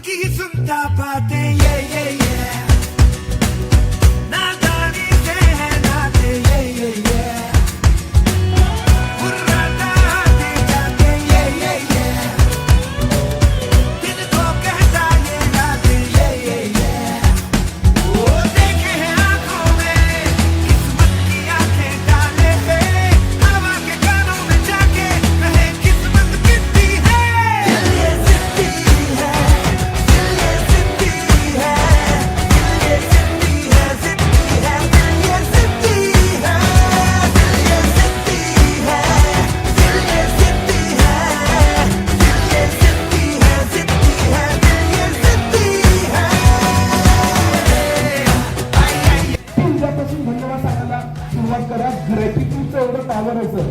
की सुनता बातें ये नादानी से है नाते ये बुर्राता आते जाते ये दिल को कहता ये रातें ये वो देखे हैं आंखों में किस्मत की आंखें डाले हैं हवा के कानों में जाके कहे किस्मत कितनी है दिल ये जिद्दी है दिल ये जिद्दी है दिल ये जिद्दी है जिद्दी है दिल ये जिद्दी है दिल ये जिद्दी है दिल ये जिद्दी है दिल ये जिद्दी है जिद्दी है दिल ये जिद्दी है तुमच्यापासून धन्यवाद सांगायला सुरुवात करा. ग्रॅटिट्यूडचं एवढं पॉवर आहे सर.